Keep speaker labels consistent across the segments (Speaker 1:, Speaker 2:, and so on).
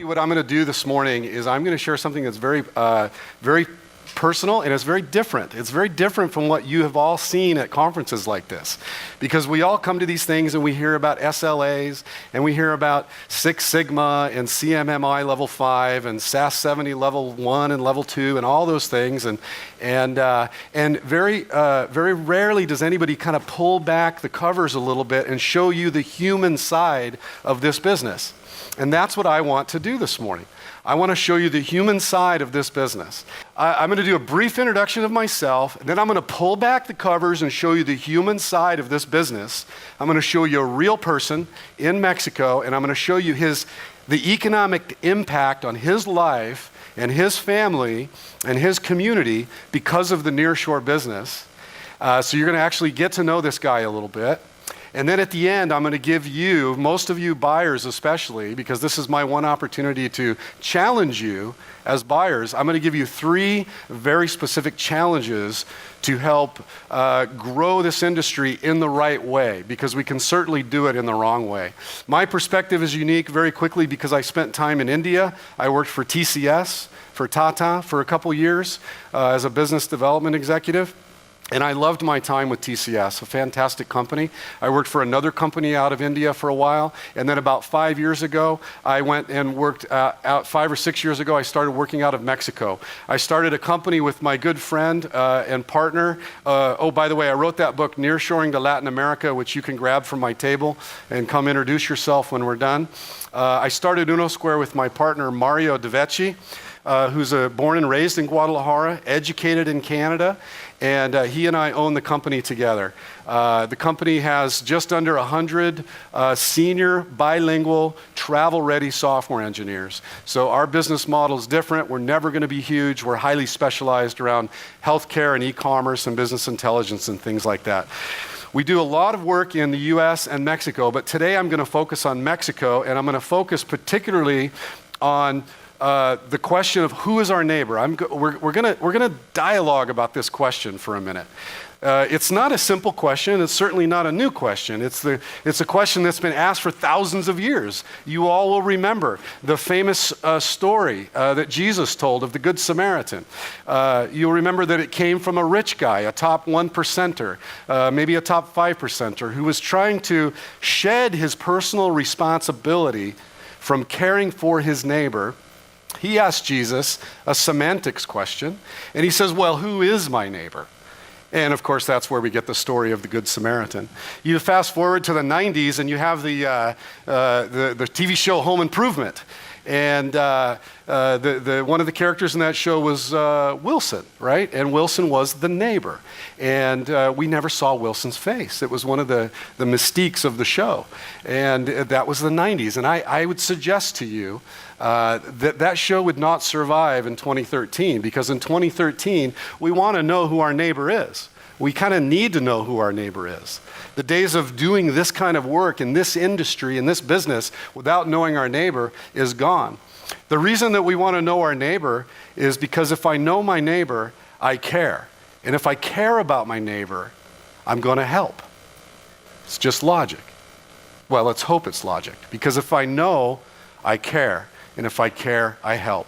Speaker 1: What I'm going to do this morning is I'm going to share something that's very personal, and it's very different. It's very different from what you have all seen at conferences like this, because we all come to these things and we hear about SLAs, and we hear about Six Sigma and CMMI level 5 and SAS 70 level 1 and level 2 and all those things, and very rarely does anybody kind of pull back the covers a little bit and show you the human side of this business. And that's what I want to do this morning. I want to show you the human side of this business. I'm going to do a brief introduction of myself, and then I'm going to pull back the covers and show you the human side of this business. I'm going to show you a real person in Mexico, and I'm going to show you the economic impact on his life and his family and his community because of the Nearshore business. So you're going to actually get to know this guy a little bit. And then at the end, I'm going to give you, most of you buyers especially, because this is my one opportunity to challenge you as buyers, I'm going to give you 3 very specific challenges to help grow this industry in the right way, because we can certainly do it in the wrong way. My perspective is unique very quickly because I spent time in India. I worked for TCS, for Tata for a couple years as a business development executive. And I loved my time with TCS, a fantastic company. I worked for another company out of India for a while. And then about 5 years ago, I went and worked out 5 or 6 years ago, I started working out of Mexico. I started a company with my good friend and partner. Oh, by the way, I wrote that book, Nearshoring to Latin America, which you can grab from my table and come introduce yourself when we're done. I started Unosquare with my partner, Mario DeVecchi, who's born and raised in Guadalajara, educated in Canada, and he and I own the company together. The company has just under 100 senior bilingual travel-ready software engineers. So our business model is different. We're never going to be huge. We're highly specialized around healthcare and e-commerce and business intelligence and things like that. We do a lot of work in the US and Mexico, but today I'm going to focus on Mexico, and I'm going to focus particularly on the question of who is our neighbor. We're going to dialogue about this question for a minute. It's not a simple question. It's certainly not a new question. It's a question that's been asked for thousands of years. You all will remember the famous story that Jesus told of the Good Samaritan. You'll remember that it came from a rich guy, a top 1%er, maybe a top 5%er, who was trying to shed his personal responsibility from caring for his neighbor. He asked Jesus a semantics question, and he says, well, who is my neighbor? And of course, that's where we get the story of the Good Samaritan. You fast forward to the 90s, and you have the TV show Home Improvement. And one of the characters in that show was Wilson, right? And Wilson was the neighbor. And we never saw Wilson's face. It was one of the mystiques of the show. And that was the 90s. And I would suggest to you that show would not survive in 2013, because in 2013, we want to know who our neighbor is. We kind of need to know who our neighbor is. The days of doing this kind of work in this industry, in this business, without knowing our neighbor is gone. The reason that we want to know our neighbor is because if I know my neighbor, I care. And if I care about my neighbor, I'm going to help. It's just logic. Well, let's hope it's logic. Because if I know, I care. And if I care, I help.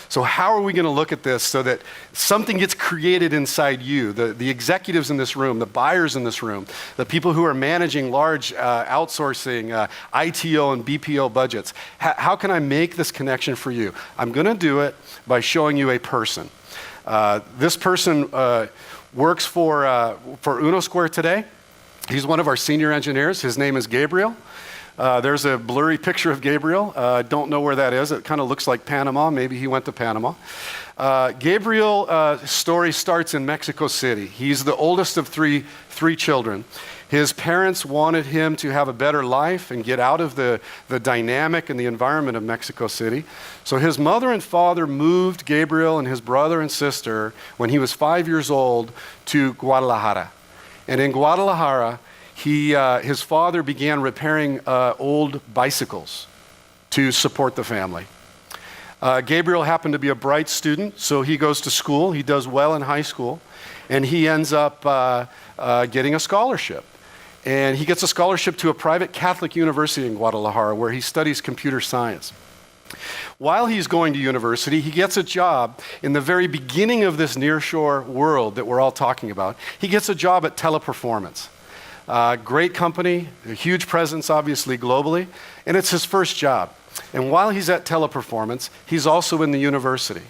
Speaker 1: So how are we going to look at this so that something gets created inside you, the executives in this room, the buyers in this room, the people who are managing large outsourcing, ITO and BPO budgets? How can I make this connection for you? I'm going to do it by showing you a person. This person works for Unosquare today. He's one of our senior engineers. His name is Gabriel. There's a blurry picture of Gabriel. Don't know where that is. It kind of looks like Panama. Maybe he went to Panama. Gabriel's story starts in Mexico City. He's the oldest of three children. His parents wanted him to have a better life and get out of the dynamic and the environment of Mexico City. So his mother and father moved Gabriel and his brother and sister when he was 5 years old to Guadalajara. And in Guadalajara, his father began repairing old bicycles to support the family. Gabriel happened to be a bright student, so he goes to school. He does well in high school, and he ends up getting a scholarship. And he gets a scholarship to a private Catholic university in Guadalajara where he studies computer science. While he's going to university, he gets a job in the very beginning of this nearshore world that we're all talking about. He gets a job at Teleperformance. Great company, a huge presence obviously globally, and it's his first job. And while he's at Teleperformance, he's also in the university.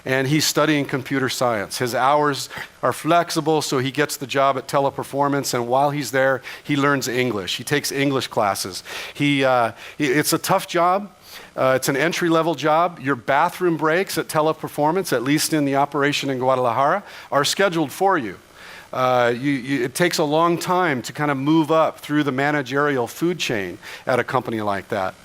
Speaker 1: And he's studying computer science. His hours are flexible, so he gets the job at Teleperformance, and while he's there, he learns English. He takes English classes. It's a tough job. It's an entry-level job. Your bathroom breaks at Teleperformance, at least in the operation in Guadalajara, are scheduled for you. It takes a long time to kind of move up through the managerial food chain at a company like that.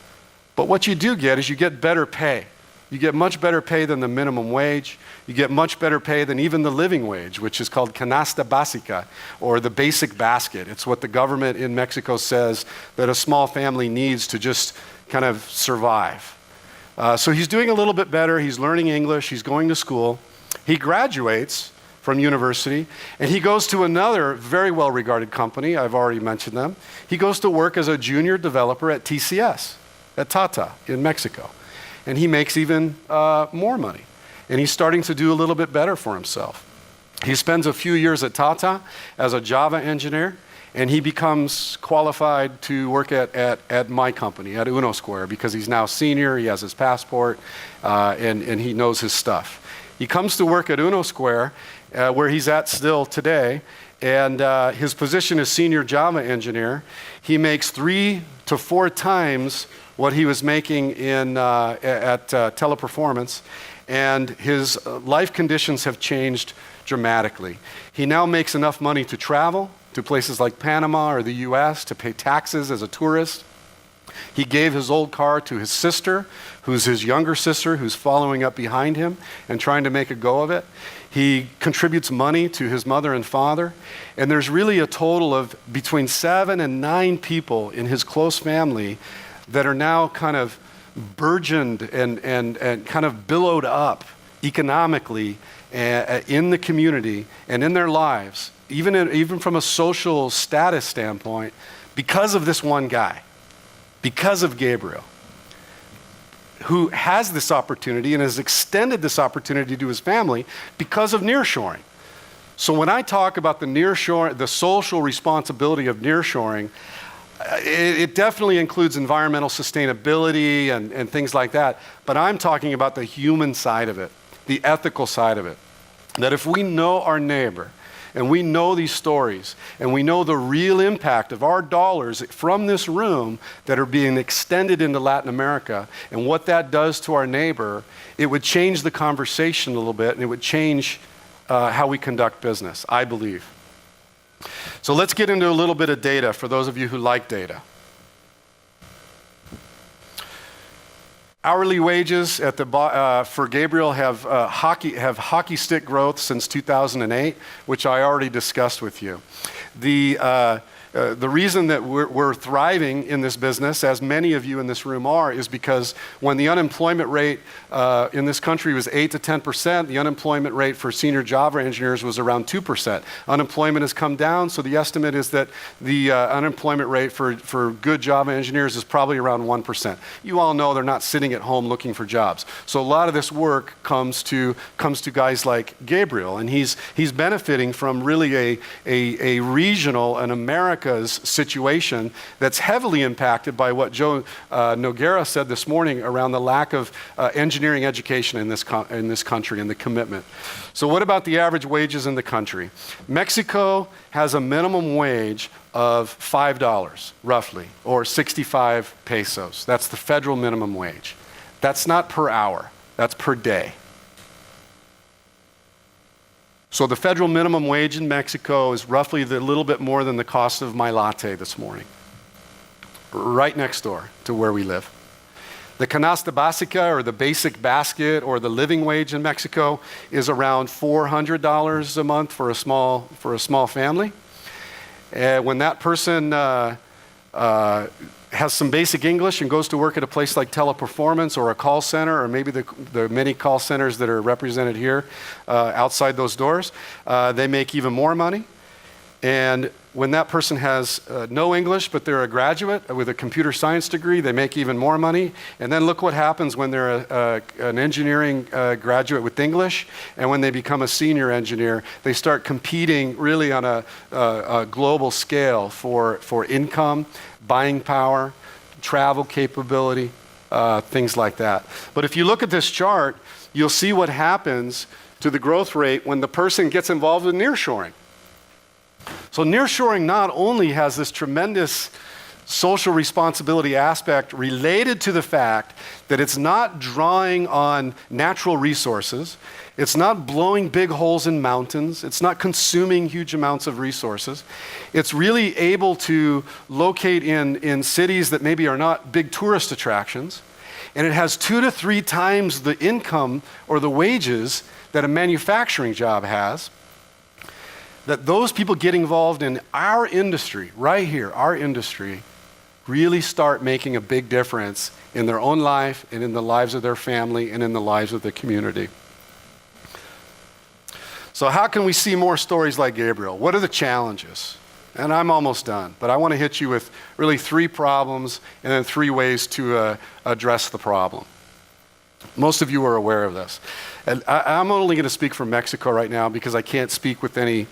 Speaker 1: But what you do get is you get better pay. You get much better pay than the minimum wage. You get much better pay than even the living wage, which is called canasta básica, or the basic basket. It's what the government in Mexico says that a small family needs to just kind of survive. So he's doing a little bit better. He's learning English. He's going to school. He graduates from university, and he goes to another very well-regarded company. I've already mentioned them. He goes to work as a junior developer at TCS, at Tata in Mexico. And he makes even more money. And he's starting to do a little bit better for himself. He spends a few years at Tata as a Java engineer, and he becomes qualified to work at my company, at Unosquare, because he's now senior, he has his passport, and he knows his stuff. He comes to work at Unosquare, where he's at still today, and his position is senior Java engineer. He makes 3 to 4 times what he was making at Teleperformance, and his life conditions have changed dramatically. He now makes enough money to travel to places like Panama or the US, to pay taxes as a tourist. He gave his old car to his sister, who's his younger sister, who's following up behind him and trying to make a go of it. He contributes money to his mother and father, and there's really a total of between 7 and 9 people in his close family that are now kind of burgeoned and kind of billowed up economically in the community and in their lives, even from a social status standpoint, because of this one guy, because of Gabriel, who has this opportunity and has extended this opportunity to his family because of nearshoring. So when I talk about the social responsibility of nearshoring, it definitely includes environmental sustainability and things like that, but I'm talking about the human side of it, the ethical side of it. That if we know our neighbor, and we know these stories, and we know the real impact of our dollars from this room that are being extended into Latin America, and what that does to our neighbor, it would change the conversation a little bit, and it would change how we conduct business, I believe. So let's get into a little bit of data for those of you who like data. Hourly wages for Gabriel have hockey stick growth since 2008, which I already discussed with you. The reason that we're thriving in this business, as many of you in this room are, is because when the unemployment rate in this country was 8 to 10%, the unemployment rate for senior Java engineers was around 2%. Unemployment has come down, so the estimate is that the unemployment rate for good Java engineers is probably around 1%. You all know they're not sitting at home looking for jobs. So a lot of this work comes to guys like Gabriel, and he's benefiting from really a regional, an America's situation that's heavily impacted by what Joe Noguera said this morning around the lack of engineering education in this country and the commitment. So what about the average wages in the country? Mexico has a minimum wage of $5 roughly, or 65 pesos. That's the federal minimum wage. That's not per hour, that's per day. So the federal minimum wage in Mexico is roughly a little bit more than the cost of my latte this morning, right next door to where we live. The canasta básica, or the basic basket, or the living wage in Mexico is around $400 a month for a small family. When that person has some basic English and goes to work at a place like Teleperformance or a call center, or maybe the many call centers that are represented here outside those doors, they make even more money. And when that person has no English, but they're a graduate with a computer science degree, they make even more money. And then look what happens when they're an engineering graduate with English, and when they become a senior engineer, they start competing really on a global scale for income, buying power, travel capability, things like that. But if you look at this chart, you'll see what happens to the growth rate when the person gets involved in nearshoring. So nearshoring not only has this tremendous social responsibility aspect related to the fact that it's not drawing on natural resources, it's not blowing big holes in mountains, it's not consuming huge amounts of resources. It's really able to locate in cities that maybe are not big tourist attractions, and it has 2 to 3 times the income or the wages that a manufacturing job has. That those people get involved in our industry, right here, our industry, really start making a big difference in their own life and in the lives of their family and in the lives of the community. So how can we see more stories like Gabriel? What are the challenges? And I'm almost done, but I want to hit you with really 3 problems and then 3 ways to address the problem. Most of you are aware of this. And I'm only going to speak for Mexico right now because I can't speak with any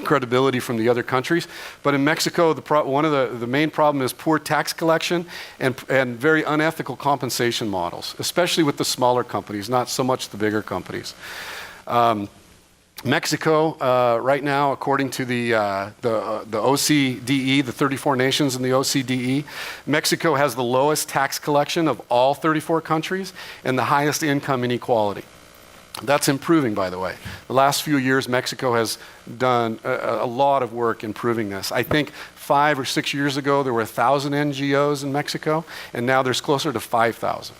Speaker 1: credibility from the other countries. But in Mexico, one of the main problem is poor tax collection and very unethical compensation models, especially with the smaller companies, not so much the bigger companies. Mexico, right now, according to the OCDE, the 34 nations in the OCDE, Mexico has the lowest tax collection of all 34 countries and the highest income inequality. That's improving, by the way. The last few years, Mexico has done a lot of work improving this. I think 5 or 6 years ago, there were 1,000 NGOs in Mexico, and now there's closer to 5,000.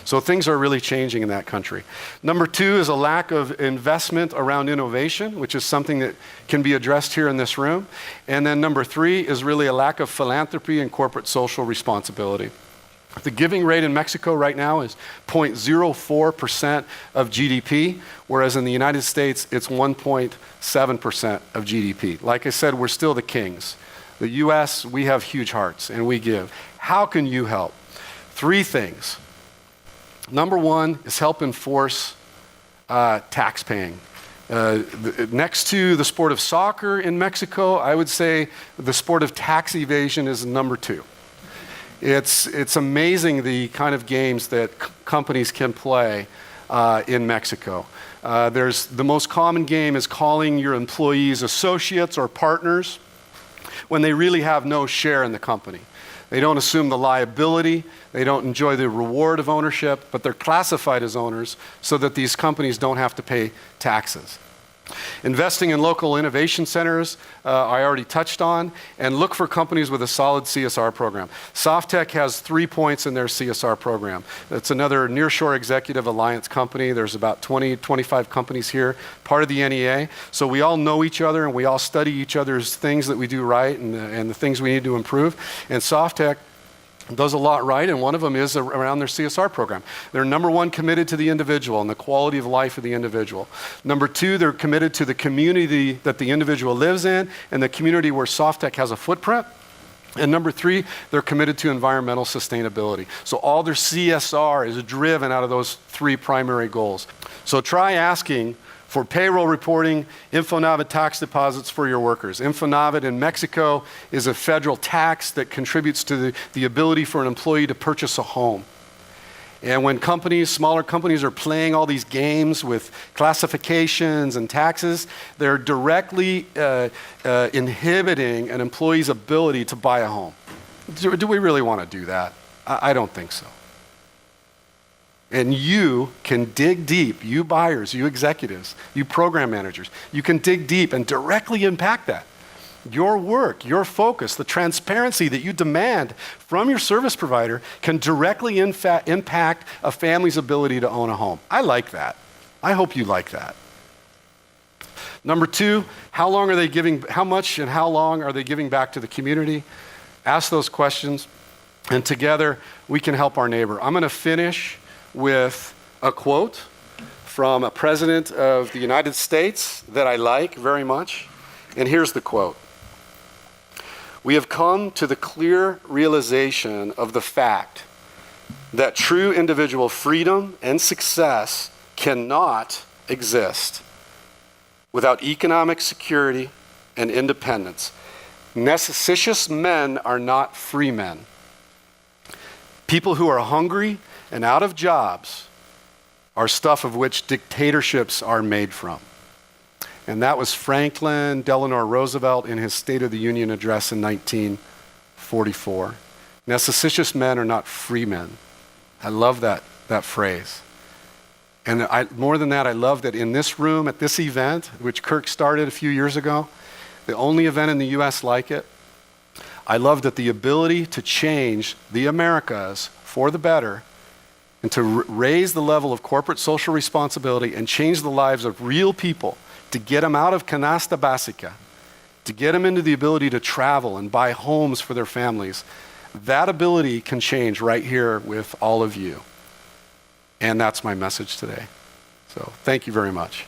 Speaker 1: So things are really changing in that country. Number 2 is a lack of investment around innovation, which is something that can be addressed here in this room. And then number 3 is really a lack of philanthropy and corporate social responsibility. The giving rate in Mexico right now is 0.04% of GDP, whereas in the United States, it's 1.7% of GDP. Like I said, we're still the kings. The US, we have huge hearts and we give. How can you help? 3 things. Number 1 is help enforce tax paying. Next to the sport of soccer in Mexico, I would say the sport of tax evasion is number 2. It's amazing the kind of games that companies can play in Mexico. The most common game is calling your employees associates or partners when they really have no share in the company. They don't assume the liability, they don't enjoy the reward of ownership, but they're classified as owners so that these companies don't have to pay taxes. Investing in local innovation centers, I already touched on, and look for companies with a solid CSR program. Softtek has 3 points in their CSR program. It's another Nearshore Executive Alliance company. There's about 20, 25 companies here, part of the NEA. So we all know each other and we all study each other's things that we do right and the things we need to improve. And Softtek does a lot right, and one of them is around their CSR program. They're number 1 committed to the individual and the quality of life of the individual. Number 2, they're committed to the community that the individual lives in and the community where Softtek has a footprint. And number 3, they're committed to environmental sustainability. So all their CSR is driven out of those 3 primary goals. So try asking for payroll reporting, Infonavit tax deposits for your workers. Infonavit in Mexico is a federal tax that contributes to the ability for an employee to purchase a home. And when smaller companies are playing all these games with classifications and taxes, they're directly inhibiting an employee's ability to buy a home. Do we really want to do that? I don't think so. And you can dig deep, you buyers, you executives, you program managers, you can dig deep and directly impact that. Your work, your focus, the transparency that you demand from your service provider can directly impact a family's ability to own a home. I like that. I hope you like that. Number 2, how much and how long are they giving back to the community? Ask those questions, and together we can help our neighbor. I'm going to finish with a quote from a president of the United States that I like very much. And here's the quote. "We have come to the clear realization of the fact that true individual freedom and success cannot exist without economic security and independence. Necessitous men are not free men. People who are hungry and out of jobs are stuff of which dictatorships are made from." And that was Franklin Delano Roosevelt in his State of the Union address in 1944. Necessitous men are not free men. I love that phrase. And more than that, I love that in this room, at this event, which Kirk started a few years ago, the only event in the U.S. like it, I love that the ability to change the Americas for the better and to raise the level of corporate social responsibility and change the lives of real people, to get them out of canasta básica, to get them into the ability to travel and buy homes for their families, that ability can change right here with all of you. And that's my message today. So thank you very much.